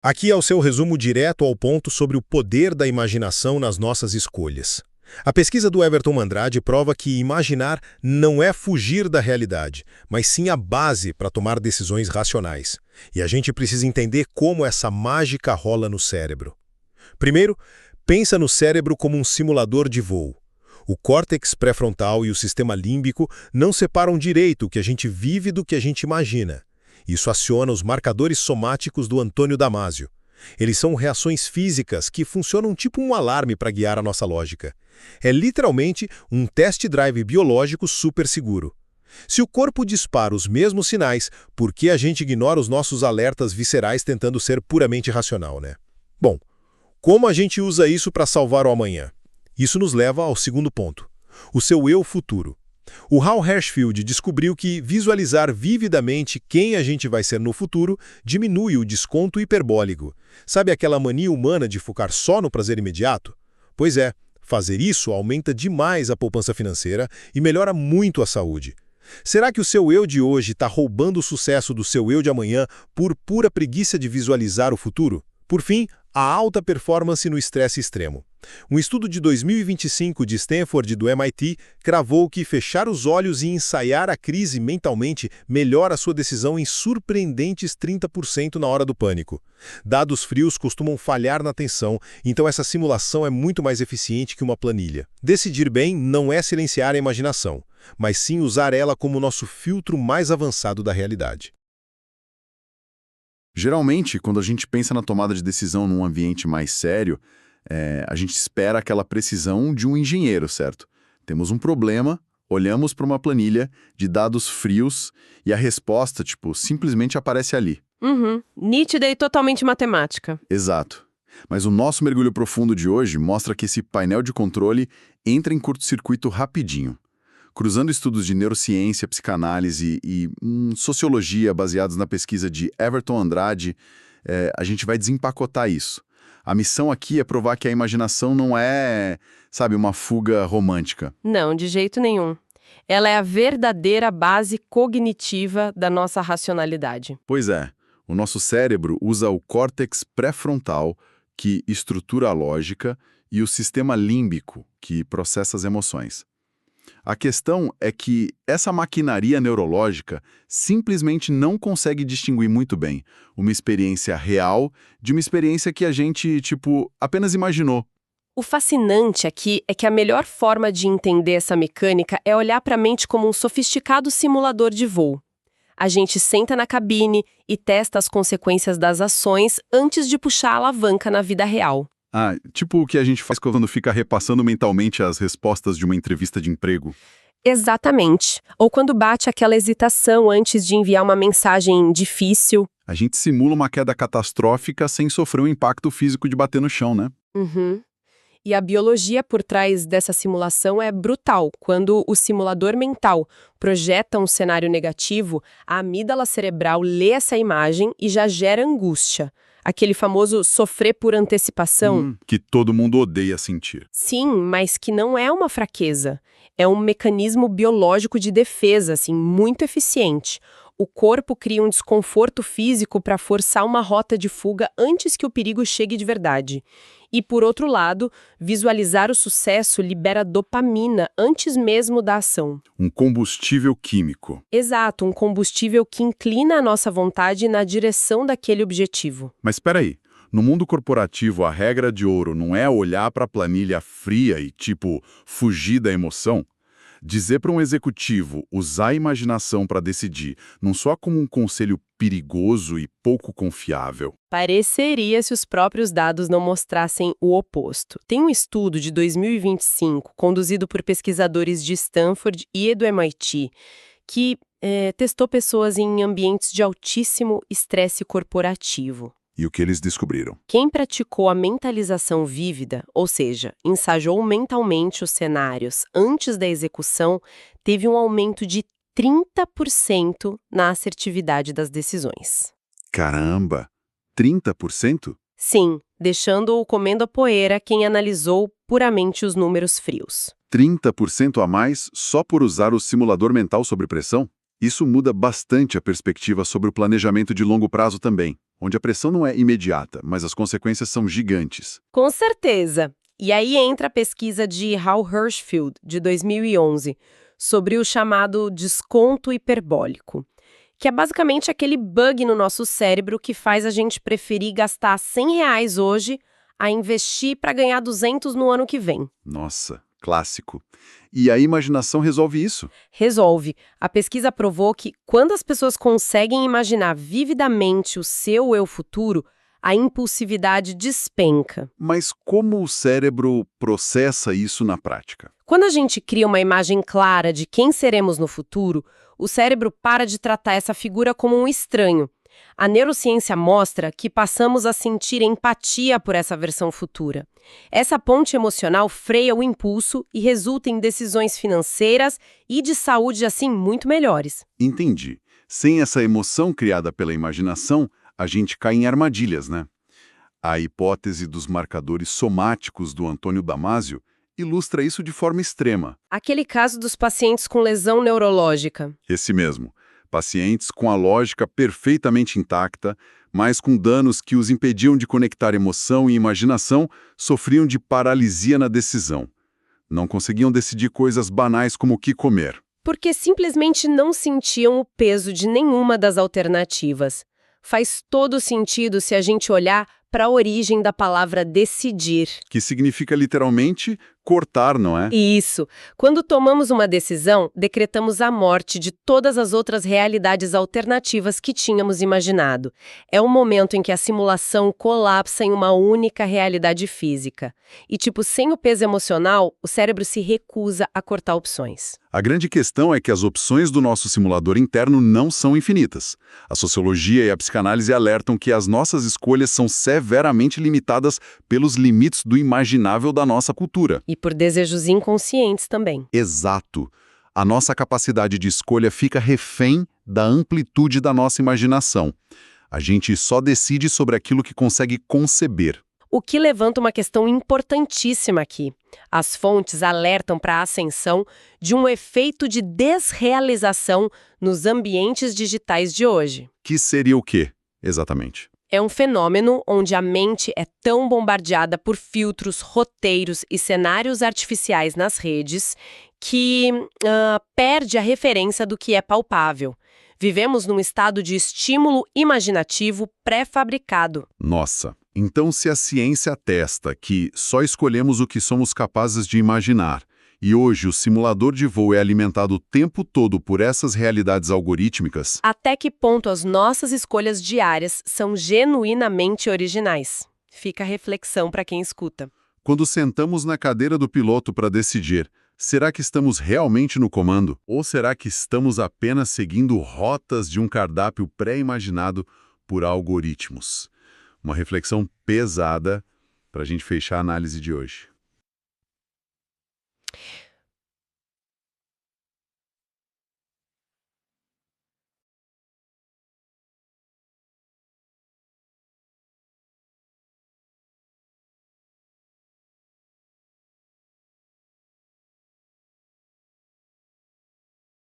Aqui é o seu resumo direto ao ponto sobre o poder da imaginação nas nossas escolhas. A pesquisa do Everton Andrade prova que imaginar não é fugir da realidade, mas sim a base para tomar decisões racionais. E a gente precisa entender como essa mágica rola no cérebro. Primeiro, pensa no cérebro como um simulador de voo. O córtex pré-frontal e o sistema límbico não separam direito o que a gente vive do que a gente imagina. Isso aciona os marcadores somáticos do Antônio Damasio. Eles são reações físicas que funcionam tipo um alarme para guiar a nossa lógica. É literalmente um test drive biológico super seguro. Se o corpo dispara os mesmos sinais, por que a gente ignora os nossos alertas viscerais tentando ser puramente racional, né? Bom, como a gente usa isso para salvar o amanhã? Isso nos leva ao segundo ponto, o seu eu futuro. O Hal Hershfield descobriu que visualizar vividamente quem a gente vai ser no futuro diminui o desconto hiperbólico. Sabe aquela mania humana de focar só no prazer imediato? Pois é, fazer isso aumenta demais a poupança financeira e melhora muito a saúde. Será que o seu eu de hoje está roubando o sucesso do seu eu de amanhã por pura preguiça de visualizar o futuro? Por fim, a alta performance no estresse extremo. Um estudo de 2025 de Stanford e do MIT cravou que fechar os olhos e ensaiar a crise mentalmente melhora a sua decisão em surpreendentes 30% na hora do pânico. Dados frios costumam falhar na atenção, então essa simulação é muito mais eficiente que uma planilha. Decidir bem não é silenciar a imaginação, mas sim usar ela como nosso filtro mais avançado da realidade. Geralmente, quando a gente pensa na tomada de decisão num ambiente mais sério, a gente espera aquela precisão de um engenheiro, certo? Temos um problema, olhamos para uma planilha de dados frios e a resposta, simplesmente aparece ali. Nítida e totalmente matemática. Exato. Mas o nosso mergulho profundo de hoje mostra que esse painel de controle entra em curto-circuito rapidinho. Cruzando estudos de neurociência, psicanálise e sociologia baseados na pesquisa de Everton Andrade, a gente vai desempacotar isso. A missão aqui é provar que a imaginação não é, uma fuga romântica. Não, de jeito nenhum. Ela é a verdadeira base cognitiva da nossa racionalidade. Pois é, o nosso cérebro usa o córtex pré-frontal, que estrutura a lógica, e o sistema límbico, que processa as emoções. A questão é que essa maquinaria neurológica simplesmente não consegue distinguir muito bem uma experiência real de uma experiência que a gente, apenas imaginou. O fascinante aqui é que a melhor forma de entender essa mecânica é olhar para a mente como um sofisticado simulador de voo. A gente senta na cabine e testa as consequências das ações antes de puxar a alavanca na vida real. Tipo o que a gente faz quando fica repassando mentalmente as respostas de uma entrevista de emprego. Exatamente. Ou quando bate aquela hesitação antes de enviar uma mensagem difícil. A gente simula uma queda catastrófica sem sofrer um impacto físico de bater no chão, né? E a biologia por trás dessa simulação é brutal. Quando o simulador mental projeta um cenário negativo, a amígdala cerebral lê essa imagem e já gera angústia. Aquele famoso sofrer por antecipação. Que todo mundo odeia sentir. Sim, mas que não é uma fraqueza. É um mecanismo biológico de defesa, muito eficiente. O corpo cria um desconforto físico para forçar uma rota de fuga antes que o perigo chegue de verdade. E, por outro lado, visualizar o sucesso libera dopamina antes mesmo da ação. Um combustível químico. Exato, um combustível que inclina a nossa vontade na direção daquele objetivo. Mas espera aí, no mundo corporativo a regra de ouro não é olhar para a planilha fria e, fugir da emoção? Dizer para um executivo usar a imaginação para decidir não soa como um conselho perigoso e pouco confiável. Pareceria se os próprios dados não mostrassem o oposto. Tem um estudo de 2025, conduzido por pesquisadores de Stanford e do MIT, que testou pessoas em ambientes de altíssimo estresse corporativo. E o que eles descobriram? Quem praticou a mentalização vívida, ou seja, ensajou mentalmente os cenários antes da execução, teve um aumento de 30% na assertividade das decisões. Caramba! 30%? Sim, deixando-o comendo a poeira quem analisou puramente os números frios. 30% a mais só por usar o simulador mental sob pressão? Isso muda bastante a perspectiva sobre o planejamento de longo prazo também. onde a pressão não é imediata, mas as consequências são gigantes. Com certeza. E aí entra a pesquisa de Hal Hershfield, de 2011, sobre o chamado desconto hiperbólico, que é basicamente aquele bug no nosso cérebro que faz a gente preferir gastar R$ 100 hoje a investir para ganhar 200 no ano que vem. Nossa, clássico. E a imaginação resolve isso? Resolve. A pesquisa provou que, quando as pessoas conseguem imaginar vividamente o seu eu futuro, a impulsividade despenca. Mas como o cérebro processa isso na prática? Quando a gente cria uma imagem clara de quem seremos no futuro, o cérebro para de tratar essa figura como um estranho. A neurociência mostra que passamos a sentir empatia por essa versão futura. Essa ponte emocional freia o impulso e resulta em decisões financeiras e de saúde, assim, muito melhores. Entendi. Sem essa emoção criada pela imaginação, a gente cai em armadilhas, né? A hipótese dos marcadores somáticos do Antônio Damasio ilustra isso de forma extrema. Aquele caso dos pacientes com lesão neurológica. Esse mesmo. Pacientes com a lógica perfeitamente intacta, mas com danos que os impediam de conectar emoção e imaginação, sofriam de paralisia na decisão. Não conseguiam decidir coisas banais como o que comer. Porque simplesmente não sentiam o peso de nenhuma das alternativas. Faz todo sentido se a gente olhar para a origem da palavra decidir. Que significa literalmente cortar, não é? Isso. Quando tomamos uma decisão, decretamos a morte de todas as outras realidades alternativas que tínhamos imaginado. É um momento em que a simulação colapsa em uma única realidade física. E, sem o peso emocional, o cérebro se recusa a cortar opções. A grande questão é que as opções do nosso simulador interno não são infinitas. A sociologia e a psicanálise alertam que as nossas escolhas são severamente limitadas pelos limites do imaginável da nossa cultura. E por desejos inconscientes também. Exato. A nossa capacidade de escolha fica refém da amplitude da nossa imaginação. A gente só decide sobre aquilo que consegue conceber. O que levanta uma questão importantíssima aqui. As fontes alertam para a ascensão de um efeito de desrealização nos ambientes digitais de hoje. Que seria o quê, exatamente? É um fenômeno onde a mente é tão bombardeada por filtros, roteiros e cenários artificiais nas redes que perde a referência do que é palpável. Vivemos num estado de estímulo imaginativo pré-fabricado. Nossa, então se a ciência atesta que só escolhemos o que somos capazes de imaginar, e hoje o simulador de voo é alimentado o tempo todo por essas realidades algorítmicas, até que ponto as nossas escolhas diárias são genuinamente originais? Fica a reflexão para quem escuta. quando sentamos na cadeira do piloto para decidir, será que estamos realmente no comando? Ou será que estamos apenas seguindo rotas de um cardápio pré-imaginado por algoritmos? Uma reflexão pesada para a gente fechar a análise de hoje.